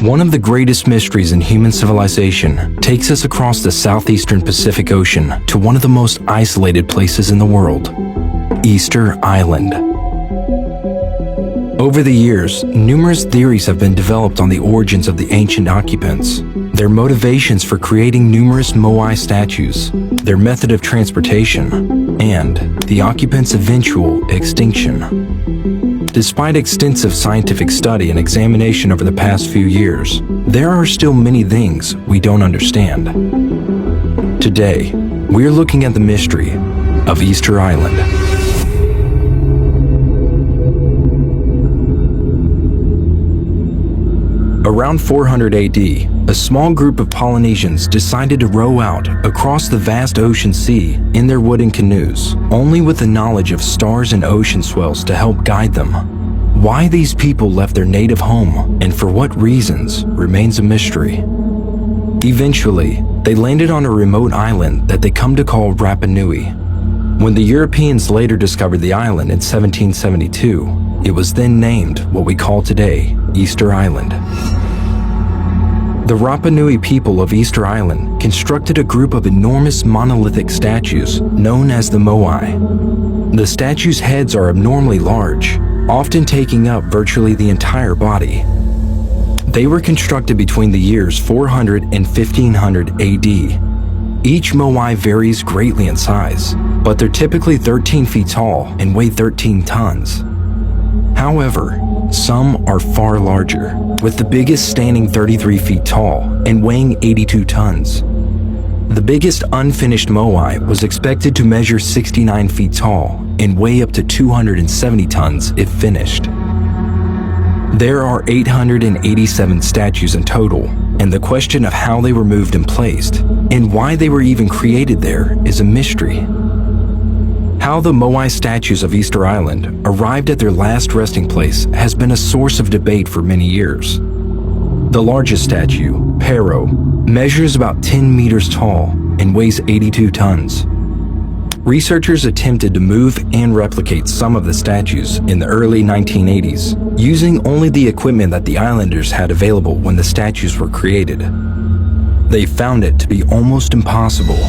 One of the greatest mysteries in human civilization takes us across the southeastern Pacific Ocean to one of the most isolated places in the world, Easter Island. Over the years, numerous theories have been developed on the origins of the ancient occupants, their motivations for creating numerous Moai statues, their method of transportation, and the occupants' eventual extinction. Despite extensive scientific study and examination over the past few years, there are still many things we don't understand. Today, we're looking at the mystery of Easter Island. Around 400 AD, a small group of Polynesians decided to row out across the vast ocean sea in their wooden canoes, only with the knowledge of stars and ocean swells to help guide them. Why these people left their native home and for what reasons remains a mystery. Eventually, they landed on a remote island that they come to call Rapa Nui. When the Europeans later discovered the island in 1772, it was then named what we call today Easter Island. The Rapa Nui people of Easter Island constructed a group of enormous monolithic statues known as the Moai. The statues' heads are abnormally large, often taking up virtually the entire body. They were constructed between the years 400 and 1500 AD. Each Moai varies greatly in size, but they're typically 13 feet tall and weigh 13 tons. However, some are far larger, with the biggest standing 33 feet tall and weighing 82 tons. The biggest unfinished Moai was expected to measure 69 feet tall and weigh up to 270 tons if finished. There are 887 statues in total, and the question of how they were moved and placed, and why they were even created there, is a mystery. How the Moai statues of Easter Island arrived at their last resting place has been a source of debate for many years. The largest statue, Pero, measures about 10 meters tall and weighs 82 tons. Researchers attempted to move and replicate some of the statues in the early 1980s, using only the equipment that the islanders had available when the statues were created. They found it to be almost impossible.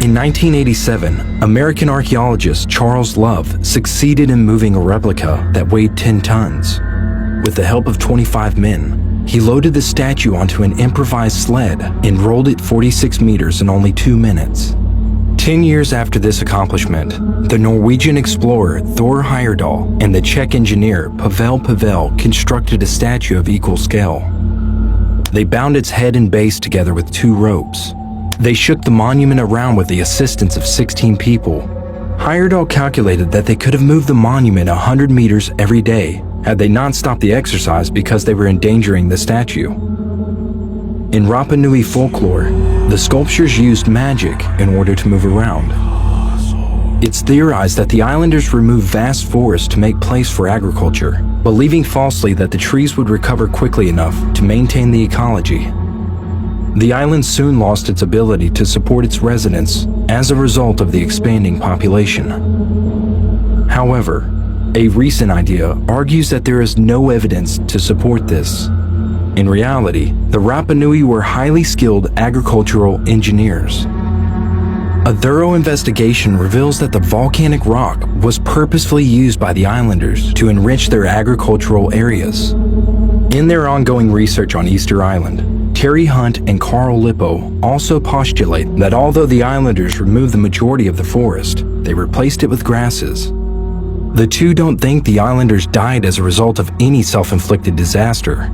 In 1987, American archaeologist Charles Love succeeded in moving a replica that weighed 10 tons. With the help of 25 men, he loaded the statue onto an improvised sled and rolled it 46 meters in only 2 minutes. 10 years after this accomplishment, the Norwegian explorer Thor Heyerdahl and the Czech engineer Pavel Pavel constructed a statue of equal scale. They bound its head and base together with 2 ropes. They shook the monument around with the assistance of 16 people. Heyerdahl calculated that they could have moved the monument 100 meters every day had they not stopped the exercise because they were endangering the statue. In Rapa Nui folklore, the sculptures used magic in order to move around. It's theorized that the islanders removed vast forests to make place for agriculture, believing falsely that the trees would recover quickly enough to maintain the ecology. The island soon lost its ability to support its residents as a result of the expanding population. However, a recent idea argues that there is no evidence to support this. In reality, the Rapa Nui were highly skilled agricultural engineers. A thorough investigation reveals that the volcanic rock was purposefully used by the islanders to enrich their agricultural areas. In their ongoing research on Easter Island, Terry Hunt and Carl Lippo also postulate that although the islanders removed the majority of the forest, they replaced it with grasses. The two don't think the islanders died as a result of any self-inflicted disaster.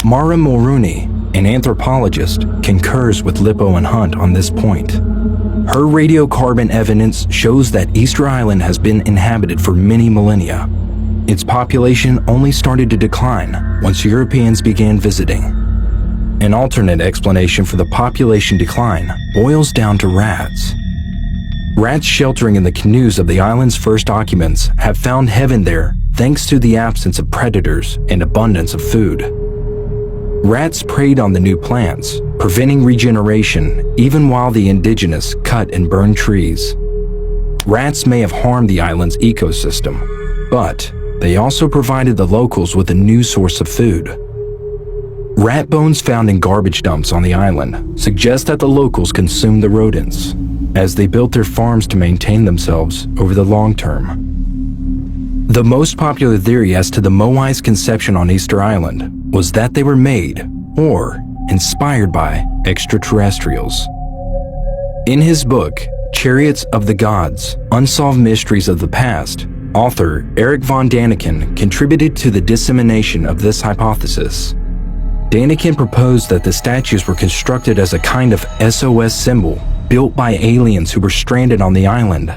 Mara Mulrooney, an anthropologist, concurs with Lippo and Hunt on this point. Her radiocarbon evidence shows that Easter Island has been inhabited for many millennia. Its population only started to decline once Europeans began visiting. An alternate explanation for the population decline boils down to rats. Rats sheltering in the canoes of the island's first occupants have found heaven there thanks to the absence of predators and abundance of food. Rats preyed on the new plants, preventing regeneration even while the indigenous cut and burned trees. Rats may have harmed the island's ecosystem, but they also provided the locals with a new source of food. Rat bones found in garbage dumps on the island suggest that the locals consumed the rodents, as they built their farms to maintain themselves over the long term. The most popular theory as to the Moai's conception on Easter Island was that they were made, or inspired by, extraterrestrials. In his book, Chariots of the Gods: Unsolved Mysteries of the Past, author Eric von Daniken contributed to the dissemination of this hypothesis. Daniken proposed that the statues were constructed as a kind of SOS symbol built by aliens who were stranded on the island.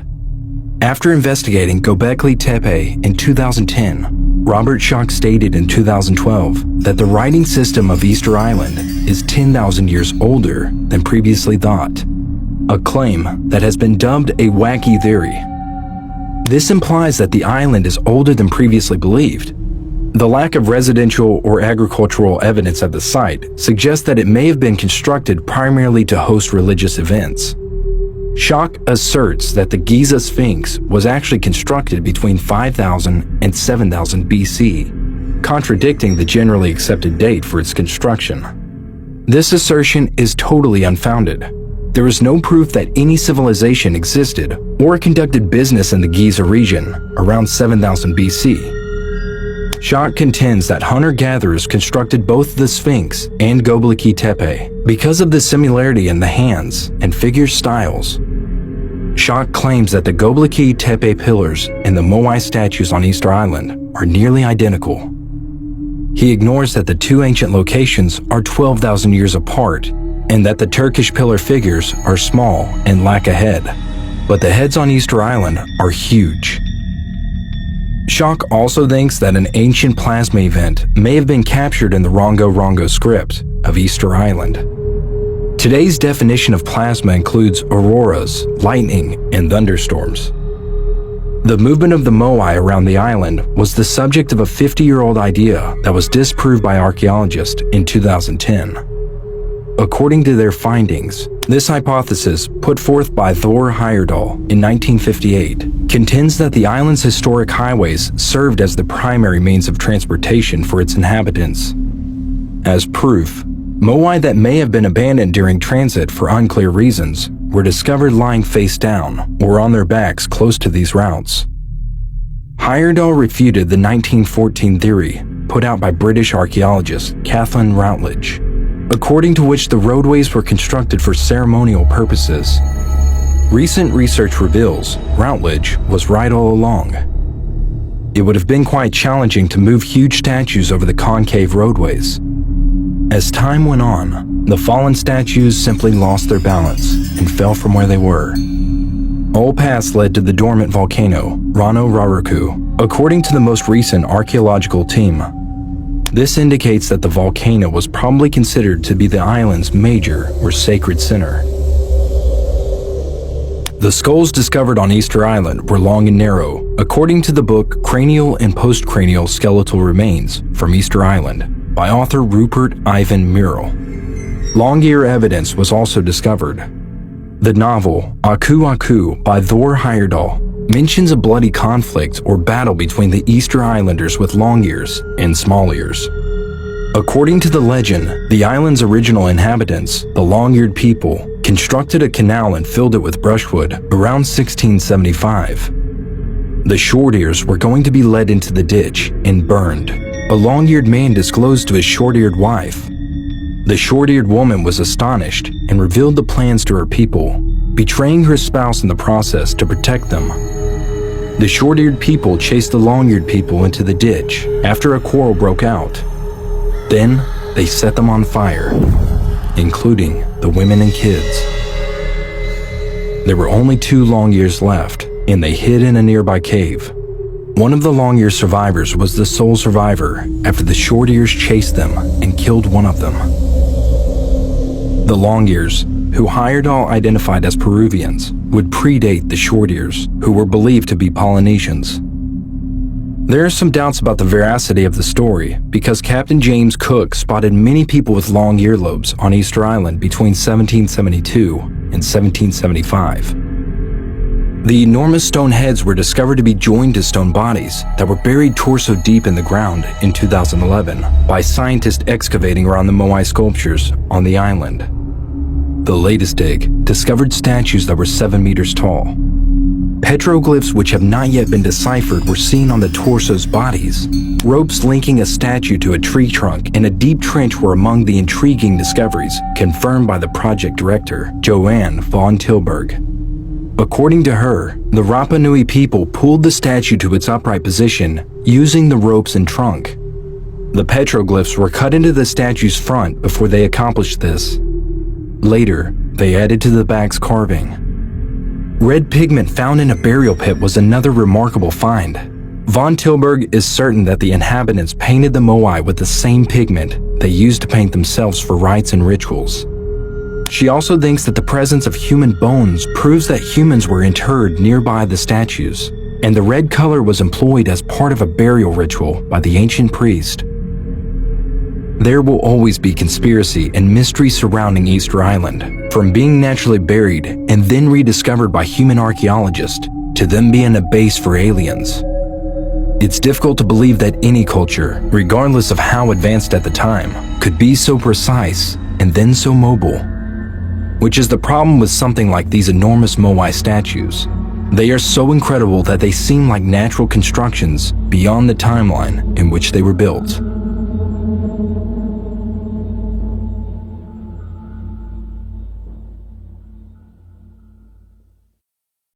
After investigating Göbekli Tepe in 2010, Robert Schoch stated in 2012 that the writing system of Easter Island is 10,000 years older than previously thought, a claim that has been dubbed a wacky theory. This implies that the island is older than previously believed. The lack of residential or agricultural evidence at the site suggests that it may have been constructed primarily to host religious events. Schoch asserts that the Giza Sphinx was actually constructed between 5000 and 7000 BC, contradicting the generally accepted date for its construction. This assertion is totally unfounded. There is no proof that any civilization existed or conducted business in the Giza region around 7000 BC. Schoch contends that hunter-gatherers constructed both the Sphinx and Göbekli Tepe because of the similarity in the hands and figure styles. Schoch claims that the Göbekli Tepe pillars and the Moai statues on Easter Island are nearly identical. He ignores that the two ancient locations are 12,000 years apart and that the Turkish pillar figures are small and lack a head, but the heads on Easter Island are huge. Schoch also thinks that an ancient plasma event may have been captured in the Rongo Rongo script of Easter Island. Today's definition of plasma includes auroras, lightning, and thunderstorms. The movement of the Moai around the island was the subject of a 50-year-old idea that was disproved by archaeologists in 2010. According to their findings, this hypothesis, put forth by Thor Heyerdahl in 1958, contends that the island's historic highways served as the primary means of transportation for its inhabitants. As proof, Moai that may have been abandoned during transit for unclear reasons were discovered lying face down or on their backs close to these routes. Heyerdahl refuted the 1914 theory put out by British archaeologist Kathleen Routledge, according to which the roadways were constructed for ceremonial purposes. Recent research reveals Routledge was right all along. It would have been quite challenging to move huge statues over the concave roadways. As time went on, the fallen statues simply lost their balance and fell from where they were. All paths led to the dormant volcano, Rano Raraku, according to the most recent archaeological team. This indicates that the volcano was probably considered to be the island's major or sacred center. The skulls discovered on Easter Island were long and narrow, according to the book Cranial and Postcranial Skeletal Remains from Easter Island by author Rupert Ivan Murrell. Long ear evidence was also discovered. The novel Aku Aku by Thor Heyerdahl mentions a bloody conflict or battle between the Easter Islanders with long ears and small ears. According to the legend, the island's original inhabitants, the long-eared people, constructed a canal and filled it with brushwood around 1675. The short ears were going to be led into the ditch and burned. A long-eared man disclosed to his short-eared wife. The short-eared woman was astonished and revealed the plans to her people, betraying her spouse in the process to protect them. The short-eared people chased the long-eared people into the ditch after a quarrel broke out. Then, they set them on fire, including the women and kids. There were only 2 long ears left, and they hid in a nearby cave. One of the long ear survivors was the sole survivor after the short ears chased them and killed one of them. The long ears, who Heyerdahl identified as Peruvians, would predate the short ears, who were believed to be Polynesians. There are some doubts about the veracity of the story because Captain James Cook spotted many people with long earlobes on Easter Island between 1772 and 1775. The enormous stone heads were discovered to be joined to stone bodies that were buried torso deep in the ground in 2011 by scientists excavating around the Moai sculptures on the island. The latest dig discovered statues that were 7 meters tall. Petroglyphs which have not yet been deciphered were seen on the torso's bodies. Ropes linking a statue to a tree trunk in a deep trench were among the intriguing discoveries confirmed by the project director, Joanne von Tilburg. According to her, the Rapa Nui people pulled the statue to its upright position using the ropes and trunk. The petroglyphs were cut into the statue's front before they accomplished this. Later, they added to the back's carving. Red pigment found in a burial pit was another remarkable find. Von Tilburg is certain that the inhabitants painted the Moai with the same pigment they used to paint themselves for rites and rituals. She also thinks that the presence of human bones proves that humans were interred nearby the statues, and the red color was employed as part of a burial ritual by the ancient priest. There will always be conspiracy and mystery surrounding Easter Island, from being naturally buried and then rediscovered by human archaeologists to them being a base for aliens. It's difficult to believe that any culture, regardless of how advanced at the time, could be so precise and then so mobile. Which is the problem with something like these enormous Moai statues. They are so incredible that they seem like natural constructions beyond the timeline in which they were built.